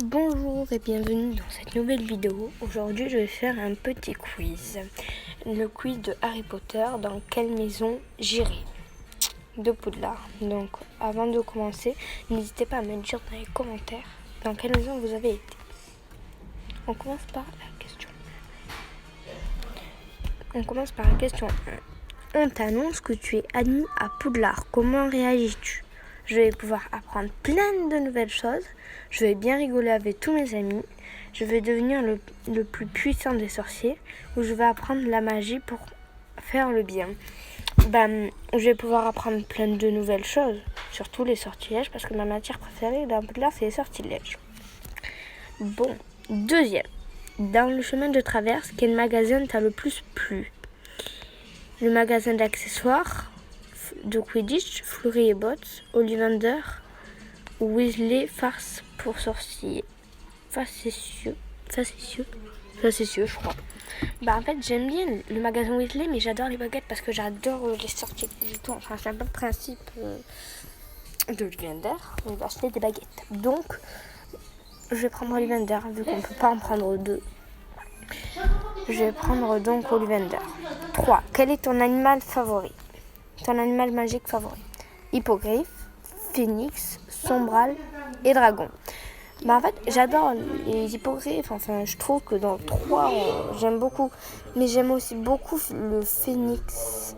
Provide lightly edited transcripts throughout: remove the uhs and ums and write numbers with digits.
Bonjour et bienvenue dans cette nouvelle vidéo. Aujourd'hui, je vais faire un petit quiz. Le quiz de Harry Potter, dans quelle maison j'irai de Poudlard. Donc, avant de commencer, n'hésitez pas à me dire dans les commentaires dans quelle maison vous avez été. On commence par la question. On commence par la question 1. On t'annonce que tu es admis à Poudlard. Comment réagis-tu ? Je vais pouvoir apprendre plein de nouvelles choses. Je vais bien rigoler avec tous mes amis. Je vais devenir le plus puissant des sorciers. Ou je vais apprendre la magie pour faire le bien. Je vais pouvoir apprendre plein de nouvelles choses. Surtout les sortilèges. Parce que ma matière préférée dans Poudlard, c'est les sortilèges. Bon, deuxième. Dans le chemin de traverse, quel magasin t'a le plus plu ? Le magasin d'accessoires de Quidditch, Fleury et Bottes, Ollivander ou Weasley farce pour sorcier. Facétieux, je crois. En fait, j'aime bien le magasin Weasley, mais j'adore les baguettes parce que j'adore les sorties et tout. Enfin, c'est un peu le principe de Ollivander. On va acheter des baguettes. Donc, je vais prendre Ollivander, vu qu'on ne peut pas en prendre deux. Je vais prendre donc Ollivander. 3. Quel est ton animal favori ? Ton animal magique favori ? Hippogriffe, phénix, sombral et dragon. En fait, j'adore les hippogriffes. Enfin, je trouve que dans 3, j'aime beaucoup. Mais j'aime aussi beaucoup le phénix,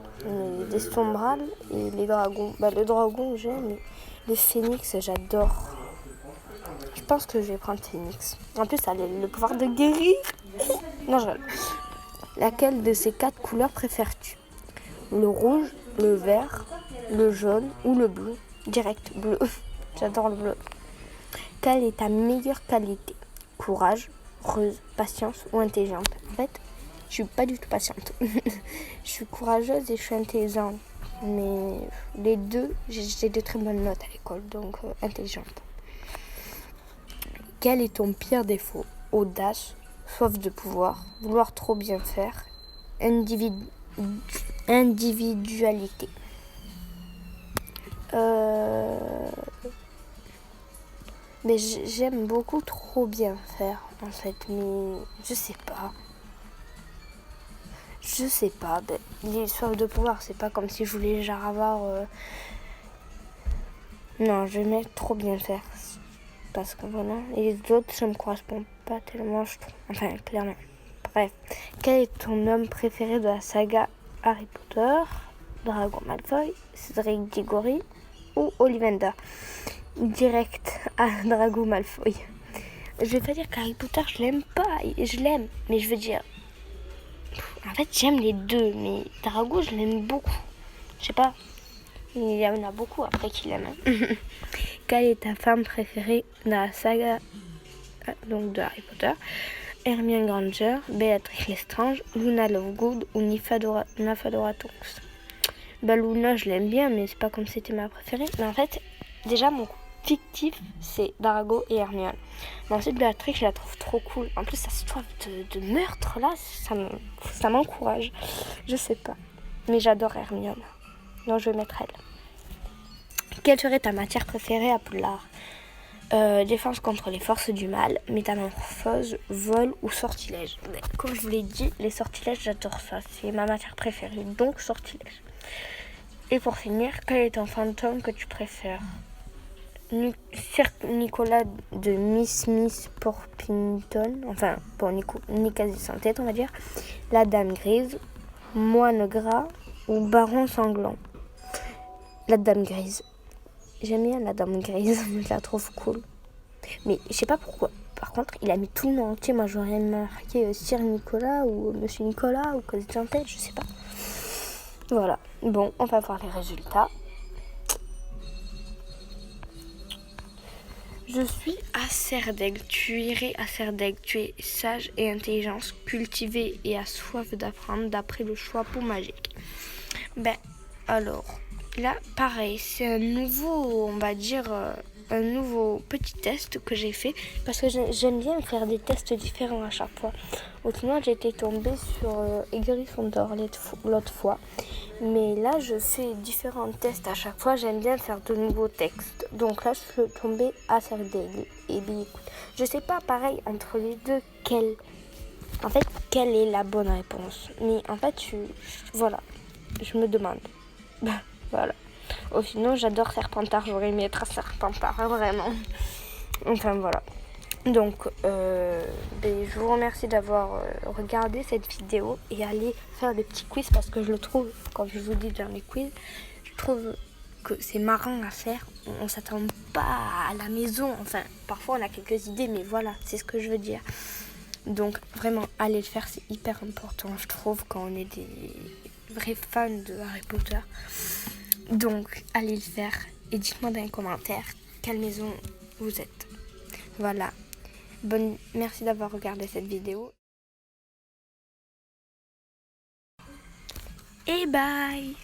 les sombrals et les dragons. Le dragon, j'aime, mais le phénix, j'adore. Je pense que je vais prendre phénix. En plus, ça a le pouvoir de guérir. Non, je rigole. Laquelle de ces 4 couleurs préfères-tu ? Le rouge, le vert, le jaune ou le bleu ? Direct, bleu. J'adore le bleu. Quelle est ta meilleure qualité ? Courage, heureuse, patience ou intelligente ? En fait, je suis pas du tout patiente. Je suis courageuse et je suis intelligente. Mais les deux, j'ai de très bonnes notes à l'école, donc intelligente. Quel est ton pire défaut ? Audace, soif de pouvoir, vouloir trop bien faire, individualité. Mais j'aime beaucoup trop bien faire, en fait, mais je sais pas. Les soifs de pouvoir, c'est pas comme si je voulais genre avoir... Non, je vais mettre trop bien faire. Parce que voilà, et les autres, ça me correspond pas tellement, je trouve. Enfin, clairement. Bref, quel est ton homme préféré de la saga Harry Potter ? Drago Malfoy, Cédric Diggory ou Ollivander ? Direct à Drago Malfoy. Je vais pas dire qu'Harry Potter, je l'aime pas, je l'aime, mais je veux dire... En fait, j'aime les deux, mais Drago, je l'aime beaucoup. Je sais pas, il y en a beaucoup après qui l'aiment. Quelle est ta femme préférée dans la saga donc de Harry Potter ? Hermione Granger, Bellatrix Lestrange, Luna Lovegood ou Nymphadora Tonks. Luna, je l'aime bien, mais c'est pas comme c'était ma préférée. Mais en fait, déjà, mon fictif, c'est Drago et Hermione. Mais ensuite, Bellatrix, je la trouve trop cool. En plus, sa soif de meurtre, là, ça m'encourage. Je sais pas. Mais j'adore Hermione. Donc, je vais mettre elle. Quelle serait ta matière préférée à Poudlard ? Défense contre les forces du mal, métamorphose, vol ou sortilège. Comme je vous l'ai dit, les sortilèges, j'adore ça. C'est ma matière préférée, donc sortilège. Et pour finir, quel est ton fantôme que tu préfères ? Sir Nicolas de Miss Porpington, enfin pour Nicasie sans tête, on va dire. La Dame Grise, Moine Gras ou Baron Sanglant. La Dame Grise. J'aime bien la Dame Grise, je la trouve cool. Mais je sais pas pourquoi. Par contre, il a mis tout le nom entier. Moi, j'aurais marqué Sir Nicolas ou Monsieur Nicolas ou Cosette sans tête, je sais pas. Voilà. Bon, on va voir les résultats. Je suis à Serdaigle. Tu irais à Serdaigle. Tu es sage et intelligence, cultivée et a soif d'apprendre d'après le choix pour magique. Alors... Là, pareil, c'est un nouveau, on va dire, un nouveau petit test que j'ai fait parce que j'aime bien faire des tests différents à chaque fois. Autrement, j'étais tombée sur Gryffondor l'autre fois. Mais là, je fais différents tests à chaque fois. J'aime bien faire de nouveaux textes. Donc là, je suis tombée à Serdaigle. Et bien écoute, je sais pas pareil entre les deux quelle est la bonne réponse. Mais en fait, voilà, je me demande. Voilà. Oh, sinon, j'adore Serpentard. J'aurais aimé être à Serpentard, hein, vraiment. Enfin, voilà. Donc, je vous remercie d'avoir regardé cette vidéo et allez faire des petits quiz parce que je le trouve, comme je vous dis dans les quiz, je trouve que c'est marrant à faire. On s'attend pas à la maison. Enfin, parfois on a quelques idées, mais voilà, c'est ce que je veux dire. Donc, vraiment, allez le faire, c'est hyper important, je trouve, quand on est des vrais fans de Harry Potter. Donc, allez le faire et dites-moi dans les commentaires quelle maison vous êtes. Voilà. Merci d'avoir regardé cette vidéo. Et bye!